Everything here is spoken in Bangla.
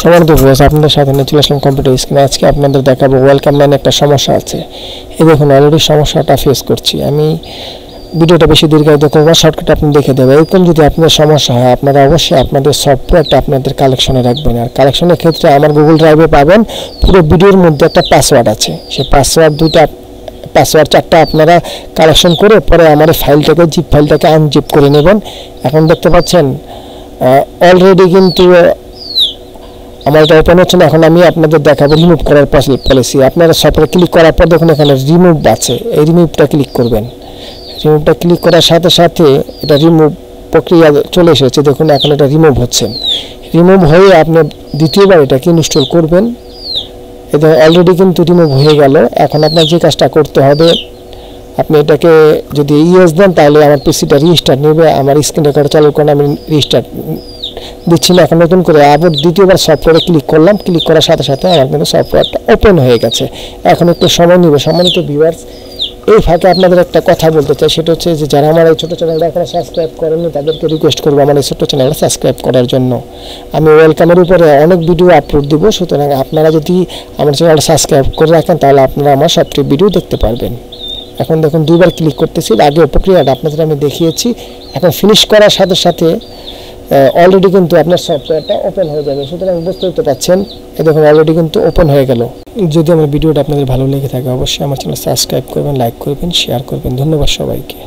সম্মানিত ভিউয়ার্স, আপনাদের সাথে নিয়ে চলে আসলাম কম্পিউটার স্ক্রিনে। আজকে আপনাদের দেখাবো ওয়েলকাম লাইনে একটা সমস্যা আছে। এই দেখুন, অলরেডি সমস্যাটা ফেস করছি আমি। ভিডিওটা বেশি দীর্ঘায়িত করবো না, শর্টকাট আপনি দেখে দেবেন। এরকম যদি আপনার সমস্যা হয়, আপনারা অবশ্যই আপনাদের সফটওয়্যারটা আপনাদের কালেকশনে রাখবেন। আর কালেকশনের ক্ষেত্রে আমার গুগল ড্রাইভে পাবেন পুরো ভিডিওর মধ্যে একটা পাসওয়ার্ড আছে। সেই পাসওয়ার্ড 4টা আপনারা কালেকশন করে পরে আমার ফাইলটাকে জিপ ফাইলটাকে আনজিপ করে নেবেন। এখন দেখতে পাচ্ছেন অলরেডি কিন্তু আমার এটা ওপেন হচ্ছে না। এখন আমি আপনাদের দেখাবো রিমুভ করার পলিসি। আপনারা সফটওয়্যার ক্লিক করার পর দেখুন এখানে রিমুভ আছে, এই রিমুভটা ক্লিক করবেন। রিমুভটা ক্লিক করার সাথে সাথে এটা রিমুভ প্রক্রিয়া চলে এসেছে। দেখুন এখন এটা রিমুভ হচ্ছে। রিমুভ হয়ে আপনি দ্বিতীয়বার এটাকে ইনস্টল করবেন। এটা অলরেডি কিন্তু রিমুভ হয়ে গেল। এখন আপনার যে কাজটা করতে হবে, আপনি এটাকে যদি ইয়েস দেন তাহলে আমার পিসিটা রিস্টার্ট নেবে। আমার স্ক্রিন রেকর্ড চালু করে আমি রিস্টার্ট দিচ্ছি না। এখন নতুন করে আবার দ্বিতীয়বার সফটওয়্যারে ক্লিক করলাম। ক্লিক করার সাথে সাথে আমার কিন্তু সফটওয়্যারটা ওপেন হয়ে গেছে। এখন একটু সময় নেবে। সম্মানিত ভিউয়ার্স, এই ফাঁকে আপনাদের একটা কথা বলতে চাই, সেটা হচ্ছে যে যারা আমার এই ছোটো চ্যানেলটা এখনো সাবস্ক্রাইব করেননি তাদেরকে রিকোয়েস্ট করবো আমার এই ছোটো চ্যানেলটা সাবস্ক্রাইব করার জন্য। আমি ওয়েলকামের উপরে অনেক ভিডিও আপলোড দিব, সুতরাং আপনারা যদি আমার চ্যানেলটা সাবস্ক্রাইব করে রাখেন তাহলে আপনারা আমার সবটি ভিডিও দেখতে পারবেন। এখন দেখুন দুইবার ক্লিক করতেছি। আগে প্রক্রিয়াটা আপনাদের আমি দেখিয়েছি। এখন ফিনিশ করার সাথে সাথে অলরেডি কিন্তু আপনার সফটওয়্যারটা ওপেন হয়ে যাবে। সুতরাং বুঝতে পারছেন, এই দেখুন অলরেডি কিন্তু ওপেন হয়ে গেল। যদি আমার ভিডিওটা আপনাদের ভালো লেগে থাকে অবশ্যই আমার চ্যানেল সাবস্ক্রাইব করবেন, লাইক করবেন, শেয়ার করবেন। ধন্যবাদ সবাইকে।